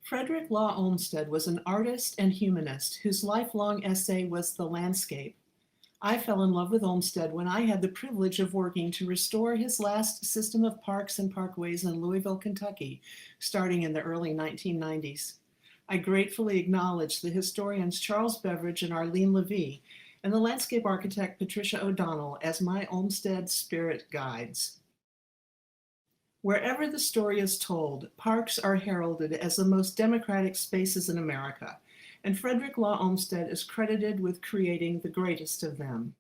Frederick Law Olmsted was an artist and humanist whose lifelong essay was The Landscape. I fell in love with Olmsted when I had the privilege of working to restore his last system of parks and parkways in Louisville, Kentucky, starting in the early 1990s. I gratefully acknowledge the historians Charles Beveridge and Arlene Levy, and the landscape architect Patricia O'Donnell as my Olmsted spirit guides. Wherever the story is told, parks are heralded as the most democratic spaces in America, and Frederick Law Olmsted is credited with creating the greatest of them.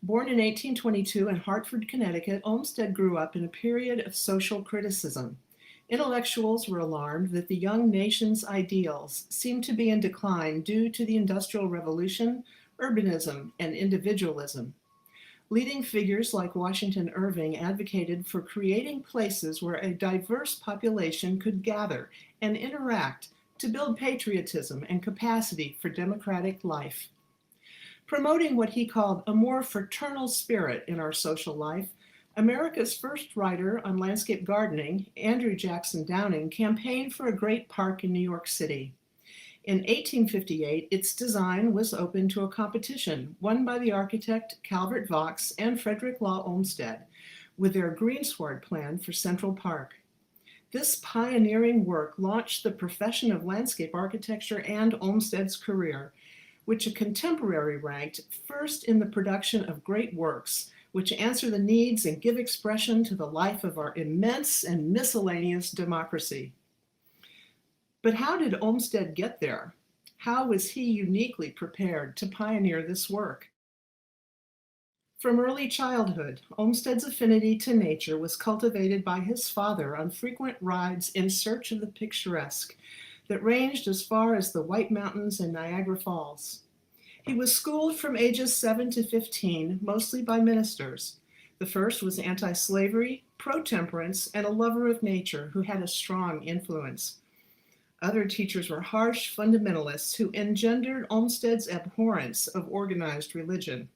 Born in 1822 in Hartford, Connecticut, Olmsted grew up in a period of social criticism. Intellectuals were alarmed that the young nation's ideals seemed to be in decline due to the Industrial Revolution, urbanism, and individualism. Leading figures like Washington Irving advocated for creating places where a diverse population could gather and interact to build patriotism and capacity for democratic life. Promoting what he called a more fraternal spirit in our social life, America's first writer on landscape gardening, Andrew Jackson Downing, campaigned for a great park in New York City. In 1858, its design was open to a competition won by the architect Calvert Vaux and Frederick Law Olmsted with their greensward plan for Central Park. This pioneering work launched the profession of landscape architecture and Olmsted's career, which a contemporary ranked first in the production of great works, which answer the needs and give expression to the life of our immense and miscellaneous democracy. But how did Olmsted get there? How was he uniquely prepared to pioneer this work? From early childhood, Olmsted's affinity to nature was cultivated by his father on frequent rides in search of the picturesque that ranged as far as the White Mountains and Niagara Falls. He was schooled from ages 7 to 15, mostly by ministers. The first was anti-slavery, pro-temperance, and a lover of nature who had a strong influence. Other teachers were harsh fundamentalists who engendered Olmsted's abhorrence of organized religion.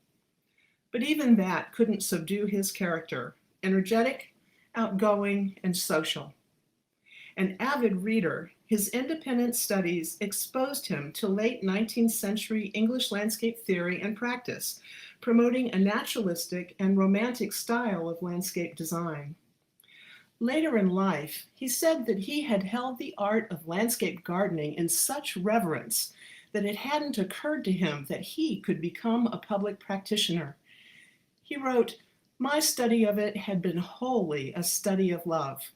But even that couldn't subdue his character, energetic, outgoing, and social. An avid reader, his independent studies exposed him to late 19th century English landscape theory and practice, promoting a naturalistic and romantic style of landscape design. Later in life, he said that he had held the art of landscape gardening in such reverence that it hadn't occurred to him that he could become a public practitioner. He wrote, "My study of it had been wholly a study of love,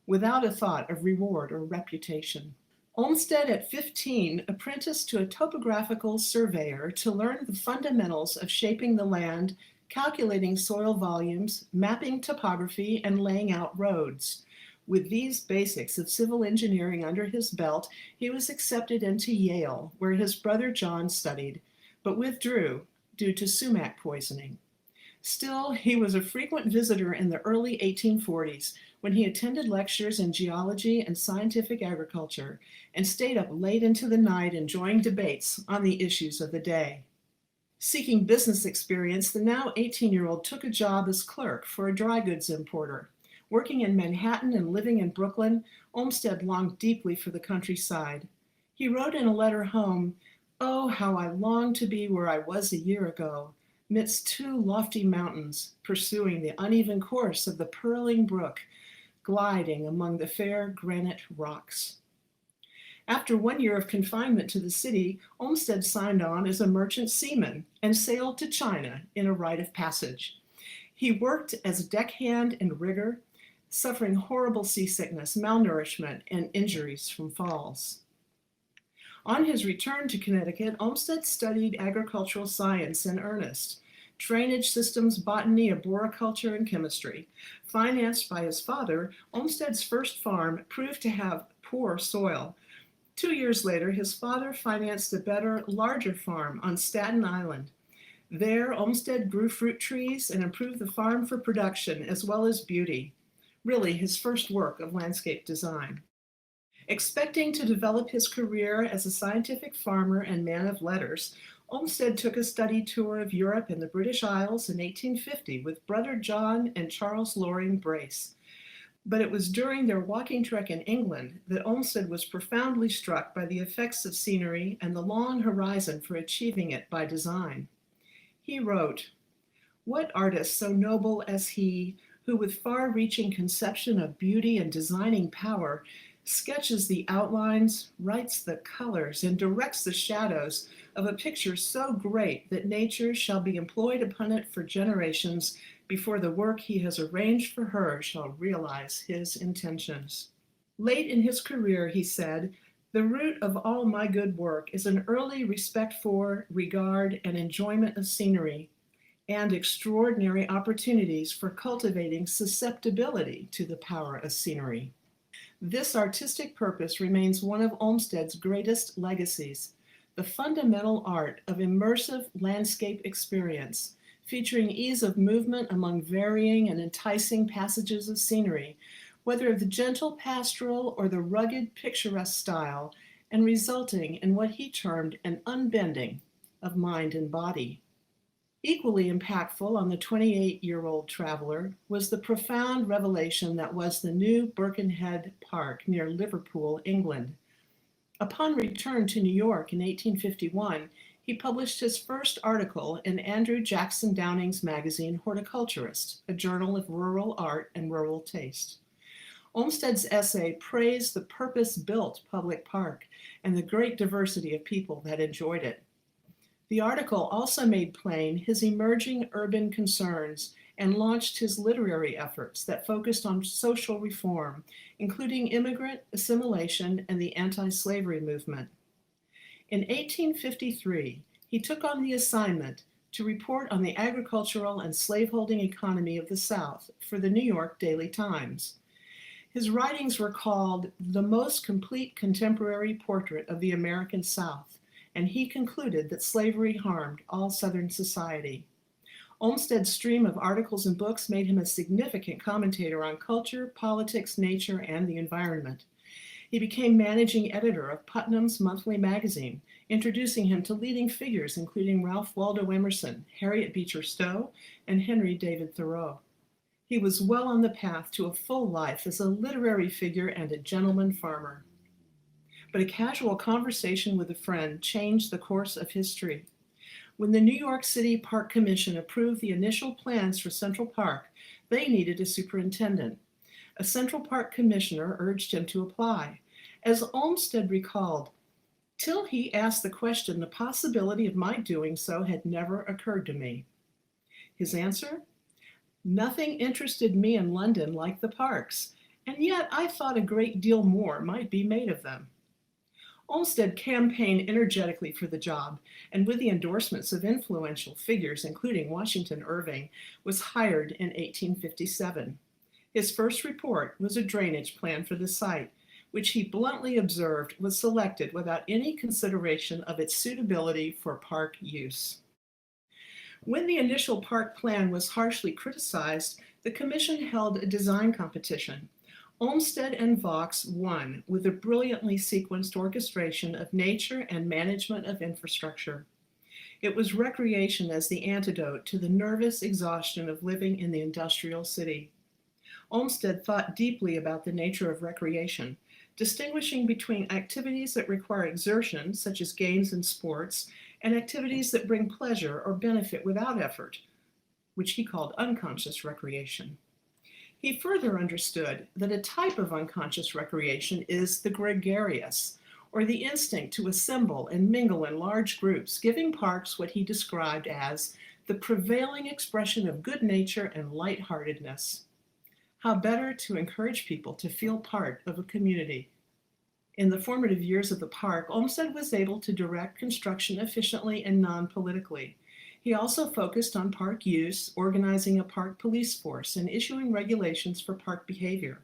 without a thought of reward or reputation." Olmsted at 15 apprenticed to a topographical surveyor to learn the fundamentals of shaping the land, calculating soil volumes, mapping topography, and laying out roads. With these basics of civil engineering under his belt, he was accepted into Yale, where his brother John studied, but withdrew due to sumac poisoning. Still, he was a frequent visitor in the early 1840s when he attended lectures in geology and scientific agriculture and stayed up late into the night enjoying debates on the issues of the day. Seeking business experience, the now 18-year-old took a job as clerk for a dry goods importer. Working in Manhattan and living in Brooklyn, Olmsted longed deeply for the countryside. He wrote in a letter home, "Oh, how I long to be where I was a year ago, midst two lofty mountains, pursuing the uneven course of the purling brook, gliding among the fair granite rocks." After 1 year of confinement to the city, Olmsted signed on as a merchant seaman and sailed to China in a rite of passage. He worked as a deckhand in rigor, suffering horrible seasickness, malnourishment, and injuries from falls. On his return to Connecticut, Olmsted studied agricultural science in earnest, drainage systems, botany, arboriculture, and chemistry. Financed by his father, Olmsted's first farm proved to have poor soil. 2 years later, his father financed a better, larger farm on Staten Island. There, Olmsted grew fruit trees and improved the farm for production as well as beauty. Really, his first work of landscape design. Expecting to develop his career as a scientific farmer and man of letters, Olmsted took a study tour of Europe and the British Isles in 1850 with brother John and Charles Loring Brace. But it was during their walking trek in England that Olmsted was profoundly struck by the effects of scenery and the long horizon for achieving it by design. He wrote, "What artist so noble as he, who with far-reaching conception of beauty and designing power sketches the outlines, writes the colors, and directs the shadows of a picture so great that nature shall be employed upon it for generations before the work he has arranged for her shall realize his intentions." Late in his career, he said, "The root of all my good work is an early respect for, regard, and enjoyment of scenery, and extraordinary opportunities for cultivating susceptibility to the power of scenery." This artistic purpose remains one of Olmsted's greatest legacies, the fundamental art of immersive landscape experience, featuring ease of movement among varying and enticing passages of scenery, whether of the gentle pastoral or the rugged picturesque style, and resulting in what he termed an unbending of mind and body. Equally impactful on the 28-year-old traveler was the profound revelation that was the new Birkenhead Park near Liverpool, England. Upon return to New York in 1851, he published his first article in Andrew Jackson Downing's magazine Horticulturist, a journal of rural art and rural taste. Olmsted's essay praised the purpose-built public park and the great diversity of people that enjoyed it. The article also made plain his emerging urban concerns and launched his literary efforts that focused on social reform, including immigrant assimilation and the anti-slavery movement. In 1853, he took on the assignment to report on the agricultural and slaveholding economy of the South for the New York Daily Times. His writings were called "the most complete contemporary portrait of the American South," and he concluded that slavery harmed all Southern society. Olmsted's stream of articles and books made him a significant commentator on culture, politics, nature, and the environment. He became managing editor of Putnam's Monthly Magazine, introducing him to leading figures including Ralph Waldo Emerson, Harriet Beecher Stowe, and Henry David Thoreau. He was well on the path to a full life as a literary figure and a gentleman farmer. But a casual conversation with a friend changed the course of history. When the New York City Park Commission approved the initial plans for Central Park, they needed a superintendent. A Central Park commissioner urged him to apply. As Olmsted recalled, "Till he asked the question, the possibility of my doing so had never occurred to me." His answer? "Nothing interested me in London like the parks, and yet I thought a great deal more might be made of them." Olmsted campaigned energetically for the job, and with the endorsements of influential figures, including Washington Irving, was hired in 1857. His first report was a drainage plan for the site, which he bluntly observed was selected without any consideration of its suitability for park use. When the initial park plan was harshly criticized, the commission held a design competition. Olmsted and Vaux won with a brilliantly sequenced orchestration of nature and management of infrastructure. It was recreation as the antidote to the nervous exhaustion of living in the industrial city. Olmsted thought deeply about the nature of recreation, distinguishing between activities that require exertion, such as games and sports, and activities that bring pleasure or benefit without effort, which he called unconscious recreation. He further understood that a type of unconscious recreation is the gregarious, or the instinct to assemble and mingle in large groups, giving parks what he described as the prevailing expression of good nature and lightheartedness. How better to encourage people to feel part of a community? In the formative years of the park, Olmsted was able to direct construction efficiently and non-politically. He also focused on park use, organizing a park police force, and issuing regulations for park behavior.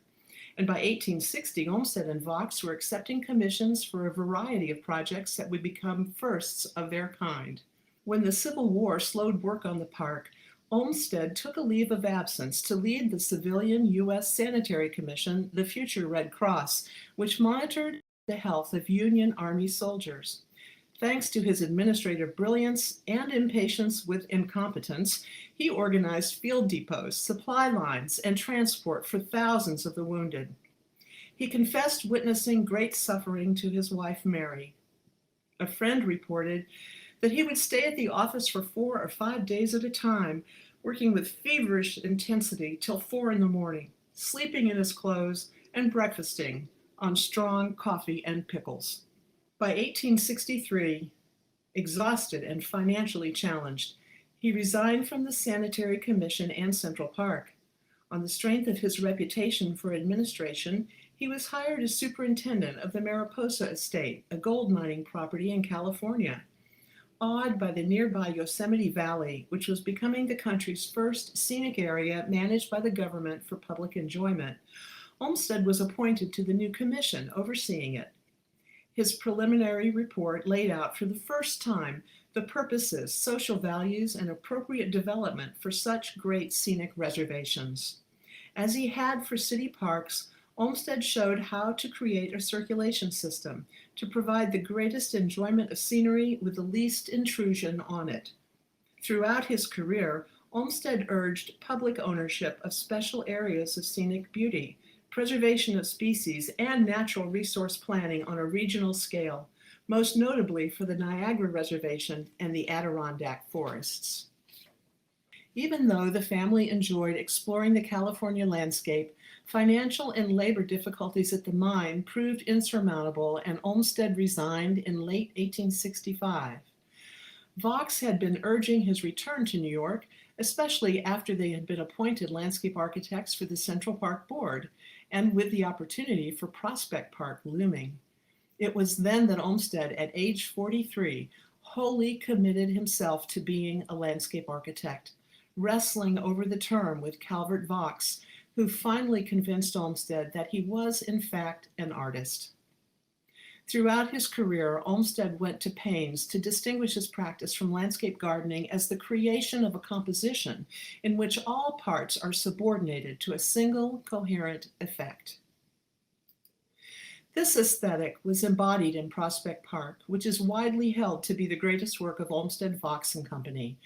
And by 1860, Olmsted and Vaux were accepting commissions for a variety of projects that would become firsts of their kind. When the Civil War slowed work on the park, Olmsted took a leave of absence to lead the civilian U.S. Sanitary Commission, the future Red Cross, which monitored the health of Union Army soldiers. Thanks to his administrative brilliance and impatience with incompetence, He organized field depots, supply lines, and transport for thousands of the wounded. He confessed witnessing great suffering to his wife, Mary. A friend reported that he would stay at the office for 4 or 5 days at a time, working with feverish intensity till 4 in the morning, sleeping in his clothes and breakfasting on strong coffee and pickles. By 1863, exhausted and financially challenged, he resigned from the Sanitary Commission and Central Park. On the strength of his reputation for administration, he was hired as superintendent of the Mariposa Estate, a gold mining property in California. Awed by the nearby Yosemite Valley, which was becoming the country's first scenic area managed by the government for public enjoyment, Olmsted was appointed to the new commission overseeing it. His preliminary report laid out for the first time the purposes, social values, and appropriate development for such great scenic reservations. As he had for city parks, Olmsted showed how to create a circulation system to provide the greatest enjoyment of scenery with the least intrusion on it. Throughout his career, Olmsted urged public ownership of special areas of scenic beauty, preservation of species, and natural resource planning on a regional scale, most notably for the Niagara Reservation and the Adirondack forests. Even though the family enjoyed exploring the California landscape, financial and labor difficulties at the mine proved insurmountable, and Olmsted resigned in late 1865. Vaux had been urging his return to New York, especially after they had been appointed landscape architects for the Central Park Board, and with the opportunity for Prospect Park looming. It was then that Olmsted, at age 43, wholly committed himself to being a landscape architect, wrestling over the term with Calvert Vaux, who finally convinced Olmsted that he was, in fact, an artist. Throughout his career, Olmsted went to pains to distinguish his practice from landscape gardening as the creation of a composition in which all parts are subordinated to a single coherent effect. This aesthetic was embodied in Prospect Park, which is widely held to be the greatest work of Olmsted, Vaux and Company.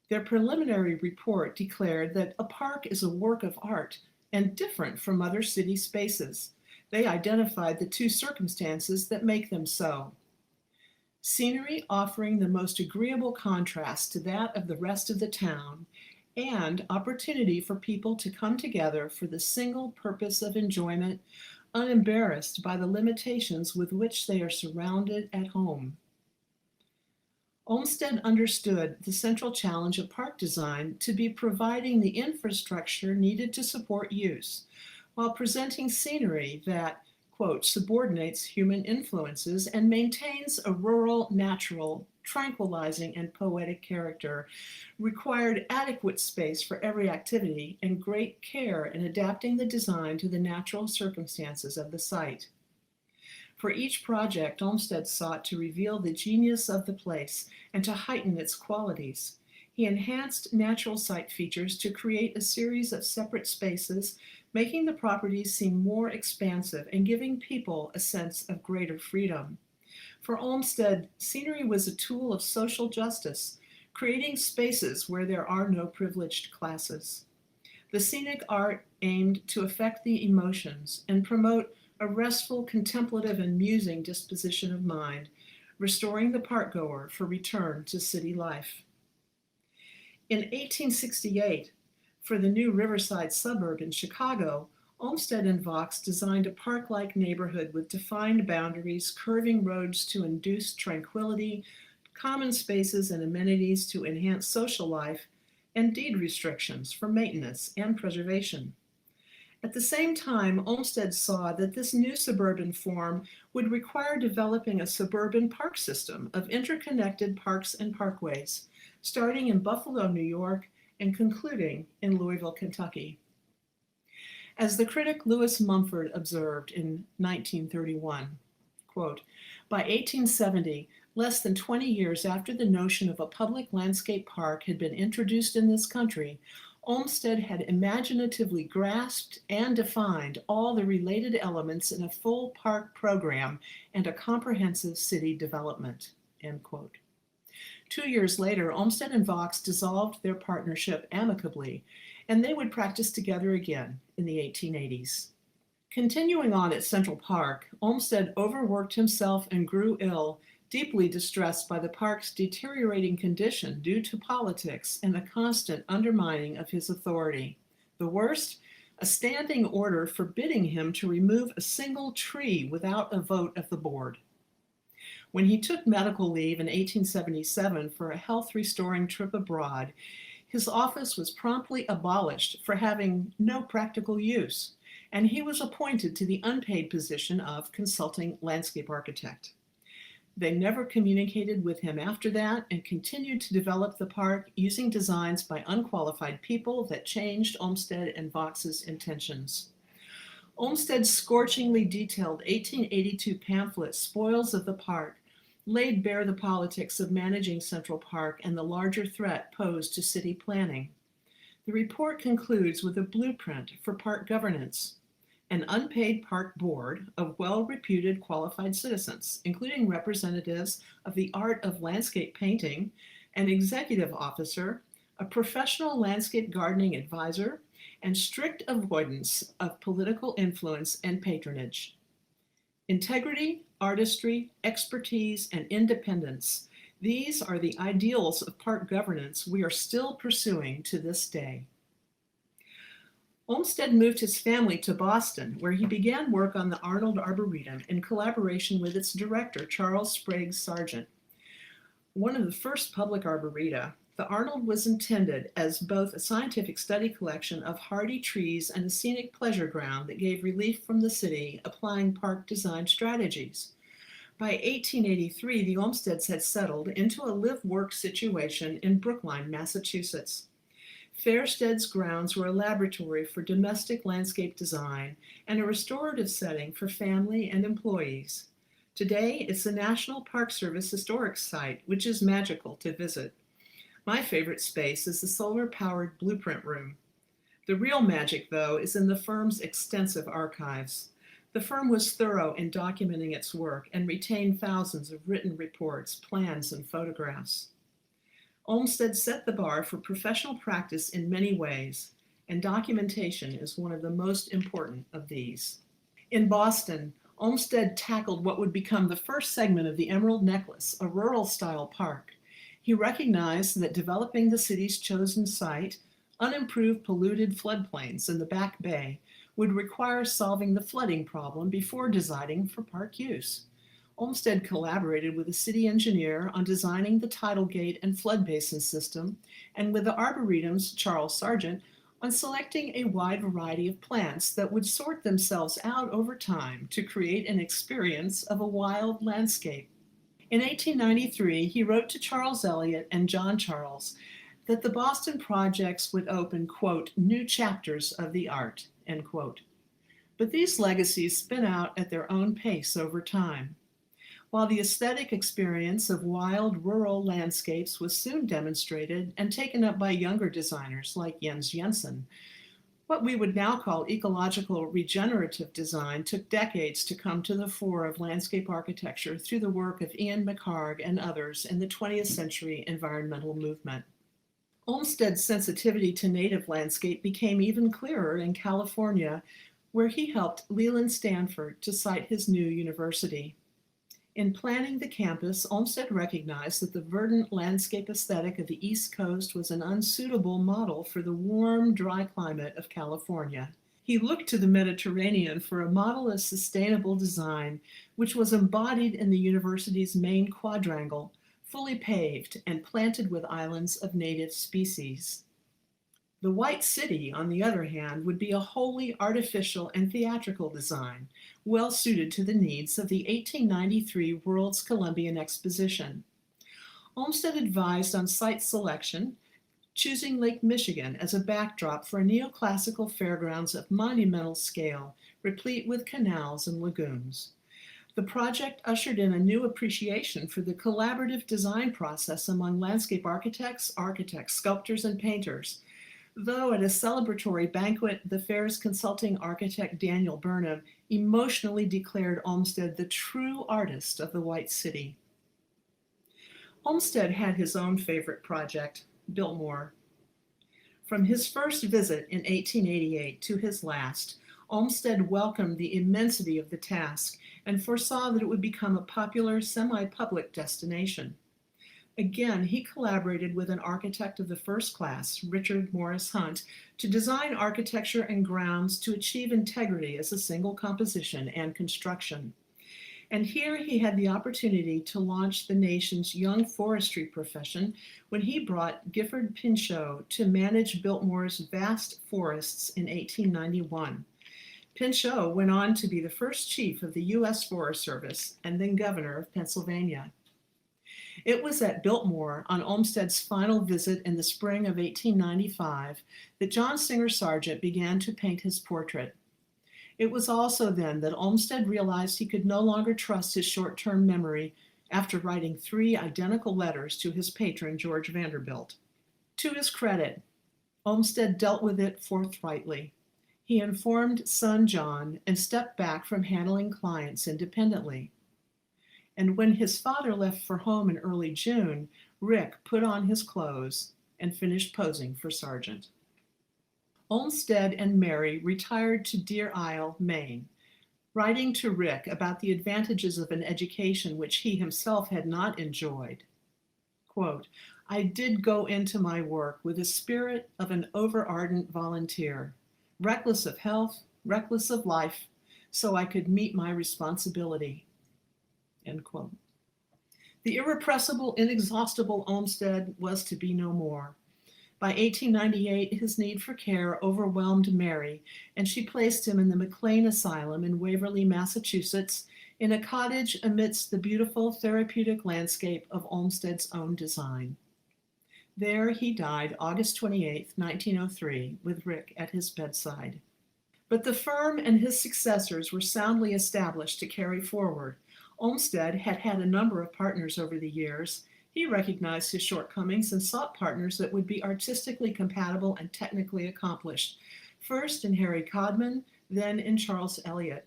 Their preliminary report declared that a park is a work of art and different from other city spaces. They identified the two circumstances that make them so: scenery offering the most agreeable contrast to that of the rest of the town, and opportunity for people to come together for the single purpose of enjoyment, unembarrassed by the limitations with which they are surrounded at home. Olmsted understood the central challenge of park design to be providing the infrastructure needed to support use, while presenting scenery that, quote, subordinates human influences and maintains a rural, natural, tranquilizing, and poetic character, required adequate space for every activity and great care in adapting the design to the natural circumstances of the site. For each project, Olmsted sought to reveal the genius of the place and to heighten its qualities. He enhanced natural site features to create a series of separate spaces, making the properties seem more expansive and giving people a sense of greater freedom. For Olmsted, scenery was a tool of social justice, creating spaces where there are no privileged classes. The scenic art aimed to affect the emotions and promote a restful, contemplative, and musing disposition of mind, restoring the parkgoer for return to city life. In 1868, for the new Riverside suburb in Chicago, Olmsted and Vaux designed a park-like neighborhood with defined boundaries, curving roads to induce tranquility, common spaces and amenities to enhance social life, and deed restrictions for maintenance and preservation. At the same time, Olmsted saw that this new suburban form would require developing a suburban park system of interconnected parks and parkways, starting in Buffalo, New York, and concluding in Louisville, Kentucky. As the critic Lewis Mumford observed in 1931, quote, by 1870, less than 20 years after the notion of a public landscape park had been introduced in this country, Olmsted had imaginatively grasped and defined all the related elements in a full park program and a comprehensive city development, end quote. 2 years later, Olmsted and Vaux dissolved their partnership amicably, and they would practice together again in the 1880s. Continuing on at Central Park, Olmsted overworked himself and grew ill, deeply distressed by the park's deteriorating condition due to politics and the constant undermining of his authority. The worst, a standing order forbidding him to remove a single tree without a vote of the board. When he took medical leave in 1877 for a health-restoring trip abroad, his office was promptly abolished for having no practical use, and he was appointed to the unpaid position of consulting landscape architect. They never communicated with him after that and continued to develop the park using designs by unqualified people that changed Olmsted and Vaux's intentions. Olmsted's scorchingly detailed 1882 pamphlet, Spoils of the Park, laid bare the politics of managing Central Park and the larger threat posed to city planning. The report concludes with a blueprint for park governance: an unpaid park board of well-reputed qualified citizens, including representatives of the art of landscape painting, an executive officer, a professional landscape gardening advisor, and strict avoidance of political influence and patronage. Integrity, artistry, expertise, and independence. These are the ideals of park governance we are still pursuing to this day. Olmsted moved his family to Boston, where he began work on the Arnold Arboretum in collaboration with its director, Charles Sprague Sargent. One of the first public arboreta, the Arnold was intended as both a scientific study collection of hardy trees and a scenic pleasure ground that gave relief from the city, applying park design strategies. By 1883, the Olmsteds had settled into a live-work situation in Brookline, Massachusetts. Fairstead's grounds were a laboratory for domestic landscape design and a restorative setting for family and employees. Today, it's a National Park Service historic site, which is magical to visit. My favorite space is the solar-powered blueprint room. The real magic, though, is in the firm's extensive archives. The firm was thorough in documenting its work and retained thousands of written reports, plans, and photographs. Olmsted set the bar for professional practice in many ways, and documentation is one of the most important of these. In Boston, Olmsted tackled what would become the first segment of the Emerald Necklace, a rural-style park. He recognized that developing the city's chosen site, unimproved polluted floodplains in the Back Bay, would require solving the flooding problem before deciding for park use. Olmsted collaborated with the city engineer on designing the tidal gate and flood basin system, and with the Arboretum's Charles Sargent on selecting a wide variety of plants that would sort themselves out over time to create an experience of a wild landscape. In 1893, he wrote to Charles Eliot and John Charles that the Boston projects would open, quote, new chapters of the art, end quote. But these legacies spin out at their own pace over time. While the aesthetic experience of wild rural landscapes was soon demonstrated and taken up by younger designers like Jens Jensen, what we would now call ecological regenerative design took decades to come to the fore of landscape architecture through the work of Ian McHarg and others in the 20th century environmental movement. Olmsted's sensitivity to native landscape became even clearer in California, where he helped Leland Stanford to site his new university. In planning the campus, Olmsted recognized that the verdant landscape aesthetic of the East Coast was an unsuitable model for the warm, dry climate of California. He looked to the Mediterranean for a model of sustainable design, which was embodied in the university's main quadrangle, fully paved and planted with islands of native species. The White City, on the other hand, would be a wholly artificial and theatrical design, well suited to the needs of the 1893 World's Columbian Exposition. Olmsted advised on site selection, choosing Lake Michigan as a backdrop for a neoclassical fairgrounds of monumental scale, replete with canals and lagoons. The project ushered in a new appreciation for the collaborative design process among landscape architects, sculptors, and painters. Though at a celebratory banquet, the fair's consulting architect Daniel Burnham emotionally declared Olmsted the true artist of the White City. Olmsted had his own favorite project, Biltmore. From his first visit in 1888 to his last, Olmsted welcomed the immensity of the task and foresaw that it would become a popular semi-public destination. Again, he collaborated with an architect of the first class, Richard Morris Hunt, to design architecture and grounds to achieve integrity as a single composition and construction. And here he had the opportunity to launch the nation's young forestry profession when he brought Gifford Pinchot to manage Biltmore's vast forests in 1891. Pinchot went on to be the first chief of the U.S. Forest Service and then governor of Pennsylvania. It was at Biltmore, on Olmsted's final visit in the spring of 1895, that John Singer Sargent began to paint his portrait. It was also then that Olmsted realized he could no longer trust his short-term memory after writing 3 identical letters to his patron, George Vanderbilt. To his credit, Olmsted dealt with it forthrightly. He informed son John and stepped back from handling clients independently. And when his father left for home in early June, Rick put on his clothes and finished posing for Sargent. Olmsted and Mary retired to Deer Isle, Maine, writing to Rick about the advantages of an education which he himself had not enjoyed. Quote, "I did go into my work with the spirit of an overardent volunteer, reckless of health, reckless of life, so I could meet my responsibility." End quote. The irrepressible, inexhaustible Olmsted was to be no more. By 1898, his need for care overwhelmed Mary, and she placed him in the McLean Asylum in Waverly, Massachusetts, in a cottage amidst the beautiful therapeutic landscape of Olmsted's own design. There he died August 28, 1903, with Rick at his bedside. But the firm and his successors were soundly established to carry forward. Olmsted had had a number of partners over the years. He recognized his shortcomings and sought partners that would be artistically compatible and technically accomplished, first in Harry Codman, then in Charles Eliot.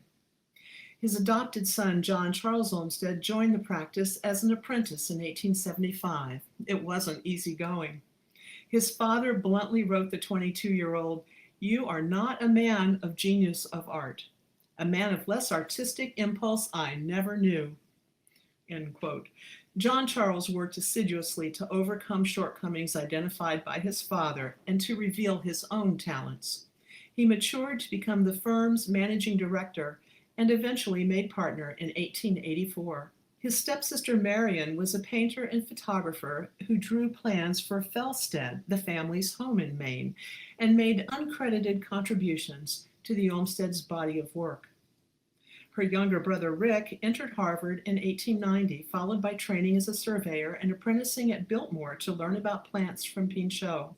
His adopted son, John Charles Olmsted, joined the practice as an apprentice in 1875. It wasn't easy going. His father bluntly wrote the 22-year-old, "You are not a man of genius of art. A man of less artistic impulse I never knew." End quote. John Charles worked assiduously to overcome shortcomings identified by his father and to reveal his own talents. He matured to become the firm's managing director and eventually made partner in 1884. His stepsister Marion was a painter and photographer who drew plans for Fellstead, the family's home in Maine, and made uncredited contributions to the Olmsted's body of work. Her younger brother Rick entered Harvard in 1890, followed by training as a surveyor and apprenticing at Biltmore to learn about plants from Pinchot.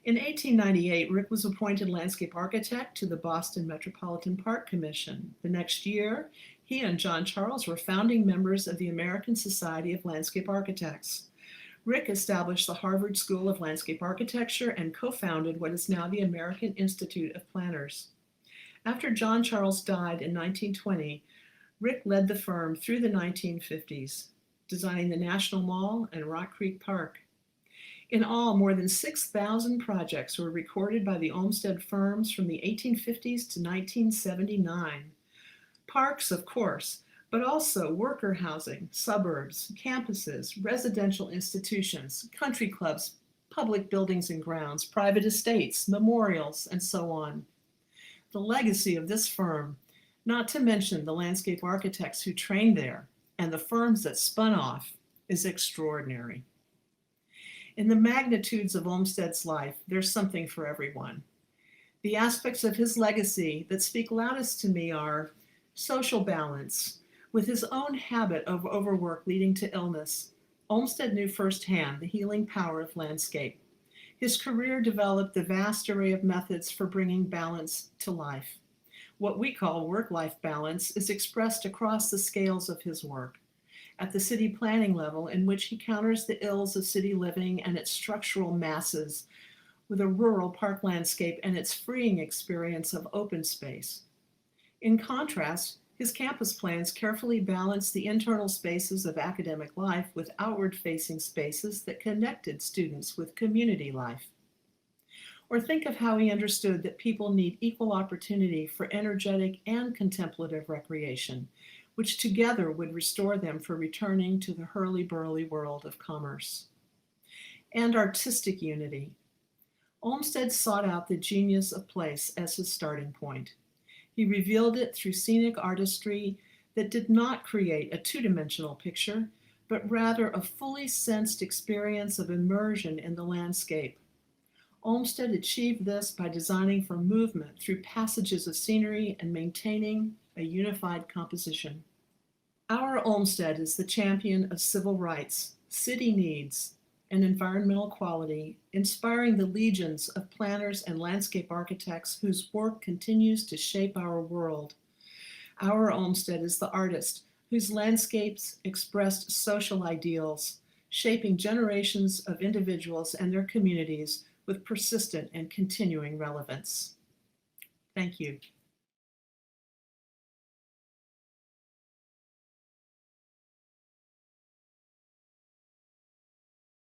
In 1898, Rick was appointed landscape architect to the Boston Metropolitan Park Commission. The next year, he and John Charles were founding members of the American Society of Landscape Architects. Rick established the Harvard School of Landscape Architecture and co-founded what is now the American Institute of Planners. After John Charles died in 1920, Rick led the firm through the 1950s, designing the National Mall and Rock Creek Park. In all, more than 6,000 projects were recorded by the Olmsted firms from the 1850s to 1979. Parks, of course, but also worker housing, suburbs, campuses, residential institutions, country clubs, public buildings and grounds, private estates, memorials, and so on. The legacy of this firm, not to mention the landscape architects who trained there and the firms that spun off, is extraordinary. In the magnitudes of Olmsted's life, there's something for everyone. The aspects of his legacy that speak loudest to me are social balance. With his own habit of overwork leading to illness, Olmsted knew firsthand the healing power of landscape. His career developed the vast array of methods for bringing balance to life. What we call work-life balance is expressed across the scales of his work. At the city planning level, in which he counters the ills of city living and its structural masses with a rural park landscape and its freeing experience of open space. In contrast, His campus plans carefully balanced the internal spaces of academic life with outward-facing spaces that connected students with community life. Or think of how he understood that people need equal opportunity for energetic and contemplative recreation, which together would restore them for returning to the hurly-burly world of commerce. And artistic unity. Olmsted sought out the genius of place as his starting point. He revealed it through scenic artistry that did not create a two-dimensional picture, but rather a fully sensed experience of immersion in the landscape. Olmsted achieved this by designing for movement through passages of scenery and maintaining a unified composition. Our Olmsted is the champion of civil rights, city needs, and environmental quality, inspiring the legions of planners and landscape architects whose work continues to shape our world. Our Olmsted is the artist whose landscapes expressed social ideals, shaping generations of individuals and their communities with persistent and continuing relevance. Thank you.